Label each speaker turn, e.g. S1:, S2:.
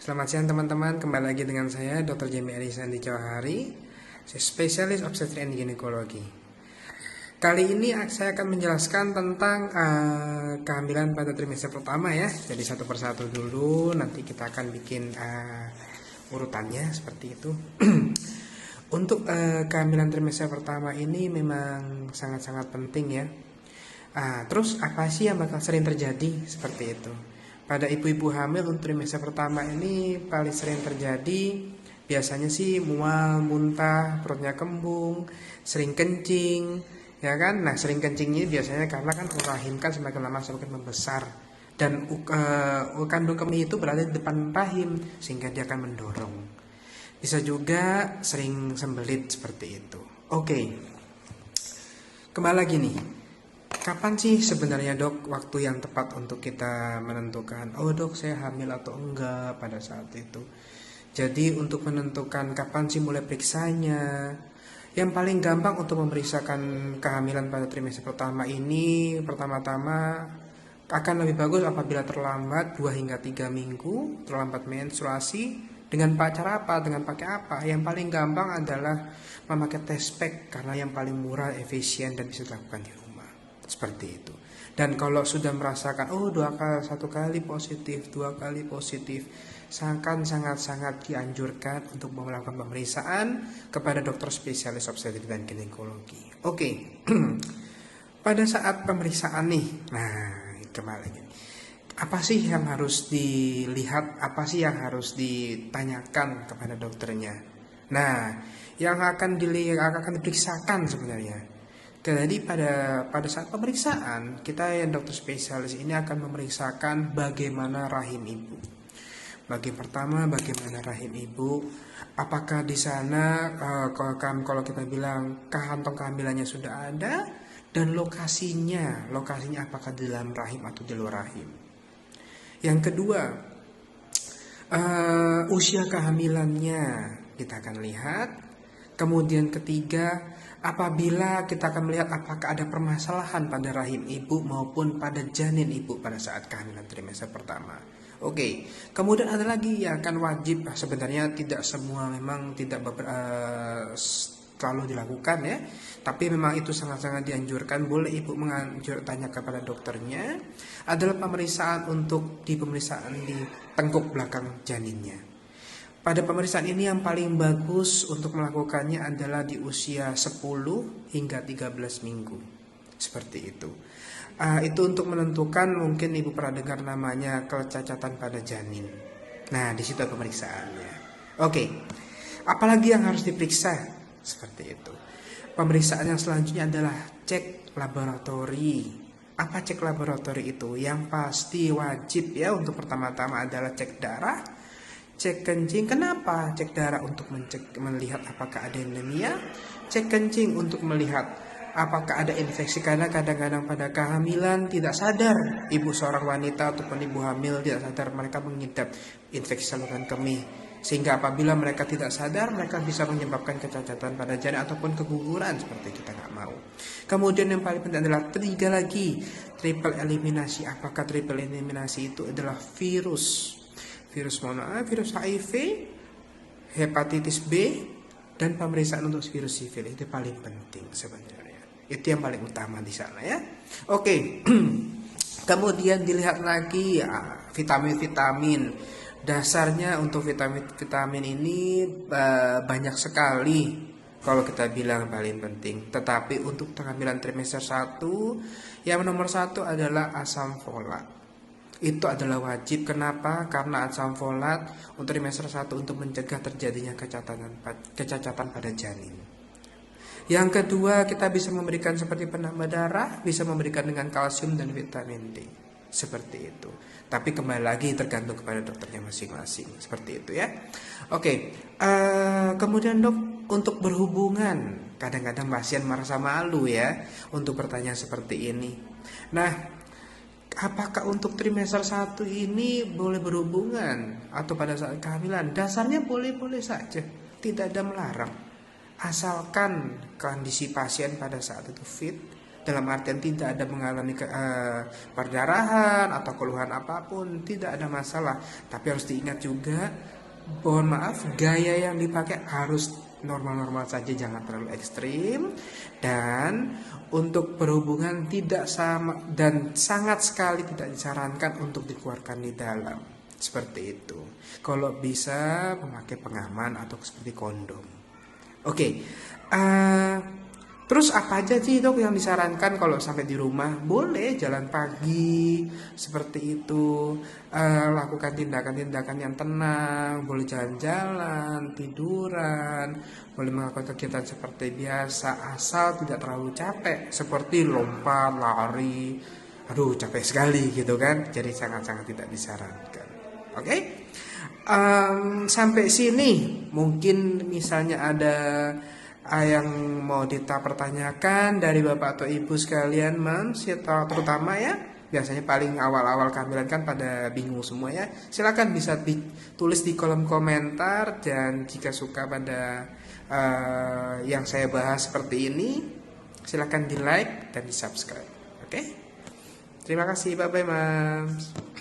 S1: Selamat siang teman-teman, kembali lagi dengan saya Dr. Jamie Arisandi Jawahari, spesialis obstetri and ginekologi. Kali ini saya akan menjelaskan tentang kehamilan pada trimester pertama ya. Jadi satu persatu dulu, nanti kita akan bikin urutannya seperti itu. Untuk kehamilan trimester pertama ini memang sangat-sangat penting ya. Terus apa sih yang bakal sering terjadi seperti itu? Pada ibu-ibu hamil untuk trimester pertama ini paling sering terjadi biasanya sih mual, muntah, perutnya kembung, sering kencing, ya kan? Nah, sering kencing ini biasanya karena kan rahim kan semakin lama semakin membesar dan kandung kemih itu berada di depan rahim sehingga dia akan mendorong. Bisa juga sering sembelit seperti itu. Oke. Kembali lagi nih. Kapan sih sebenarnya dok waktu yang tepat untuk kita menentukan, oh dok saya hamil atau enggak pada saat itu. Jadi untuk menentukan kapan sih mulai periksanya, yang paling gampang untuk memeriksakan kehamilan pada trimester pertama ini, pertama-tama akan lebih bagus apabila terlambat 2 hingga 3 minggu, terlambat menstruasi, dengan cara apa, dengan pakai apa. Yang paling gampang adalah memakai test pack karena yang paling murah, efisien dan bisa dilakukan di rumah. Seperti itu. Dan kalau sudah merasakan satu kali positif, 2 kali positif, sangat dianjurkan untuk melakukan pemeriksaan kepada dokter spesialis obstetri dan ginekologi. Oke. Pada saat pemeriksaan nih, nah kembali lagi. Apa sih yang harus dilihat? Apa sih yang harus ditanyakan kepada dokternya? Nah, yang akan diperiksakan sebenarnya. Jadi pada saat pemeriksaan kita yang dokter spesialis ini akan memeriksakan bagaimana rahim ibu. Pertama bagaimana rahim ibu, apakah di sana kalau kita bilang kantong kehamilannya sudah ada dan lokasinya apakah di dalam rahim atau di luar rahim. Yang kedua usia kehamilannya kita akan lihat. Kemudian ketiga, apabila kita akan melihat apakah ada permasalahan pada rahim ibu maupun pada janin ibu pada saat kehamilan trimester pertama. Oke, kemudian ada lagi yang akan wajib, sebenarnya tidak semua memang tidak selalu dilakukan ya, tapi memang itu sangat-sangat dianjurkan, boleh ibu tanya kepada dokternya, adalah pemeriksaan pemeriksaan di tengkuk belakang janinnya. Pada pemeriksaan ini yang paling bagus untuk melakukannya adalah di usia 10 hingga 13 minggu. Seperti itu. Itu untuk menentukan, mungkin ibu pernah dengar namanya kecacatan pada janin. Nah, di situ pemeriksaannya. Oke. Apalagi yang harus diperiksa? Seperti itu. Pemeriksaan yang selanjutnya adalah cek laboratori. Apa cek laboratori itu? Yang pasti wajib ya untuk pertama-tama adalah cek darah, cek kencing. Kenapa? Cek darah untuk melihat apakah ada anemia. Cek kencing untuk melihat apakah ada infeksi, karena kadang-kadang pada kehamilan tidak sadar ibu seorang wanita ataupun ibu hamil tidak sadar mereka mengidap infeksi saluran kemih, sehingga apabila mereka tidak sadar mereka bisa menyebabkan kecacatan pada janin ataupun keguguran seperti kita nggak mau. Kemudian yang paling penting adalah 3 lagi, triple eliminasi. Apakah triple eliminasi itu adalah virus HIV, hepatitis B, dan pemeriksaan untuk virus sifilis. Itu paling penting sebenarnya. Itu yang paling utama di sana ya. Oke. Kemudian dilihat lagi ya, vitamin-vitamin. Dasarnya untuk vitamin ini banyak sekali kalau kita bilang paling penting. Tetapi untuk kehamilan trimester 1, yang nomor 1 adalah asam folat. Itu adalah wajib. Kenapa? Karena asam folat untuk trimester 1 untuk mencegah terjadinya kecacatan pada janin. Yang kedua, kita bisa memberikan seperti penambah darah, bisa memberikan dengan kalsium dan vitamin D. Seperti itu. Tapi kembali lagi tergantung kepada dokternya masing-masing. Seperti itu ya. Oke. Kemudian dok, untuk berhubungan, kadang-kadang pasien merasa malu ya untuk bertanya seperti ini. Nah, apakah untuk trimester 1 ini boleh berhubungan atau pada saat kehamilan? Dasarnya boleh-boleh saja, tidak ada melarang. Asalkan kondisi pasien pada saat itu fit, dalam artian tidak ada mengalami perdarahan atau keluhan apapun, tidak ada masalah. Tapi harus diingat juga, mohon maaf, gaya yang dipakai harus normal-normal saja, jangan terlalu ekstrim. Dan untuk berhubungan tidak sama dan sangat sekali tidak disarankan untuk dikeluarkan di dalam. Seperti itu. Kalau bisa memakai pengaman atau seperti kondom. Oke. Terus apa aja sih dok yang disarankan kalau sampai di rumah? Boleh jalan pagi seperti itu, lakukan tindakan-tindakan yang tenang, boleh jalan-jalan, tiduran, boleh melakukan kegiatan seperti biasa asal tidak terlalu capek seperti lompat, lari. Aduh capek sekali gitu kan, jadi sangat-sangat tidak disarankan. Oke? Sampai sini mungkin misalnya ada yang mau pertanyakan dari bapak atau ibu sekalian, moms terutama ya, biasanya paling awal-awal kehamilan kan pada bingung semua ya. Silakan bisa ditulis di kolom komentar, dan jika suka pada yang saya bahas seperti ini, silakan di like dan di subscribe. Oke? Terima kasih, bye bye moms.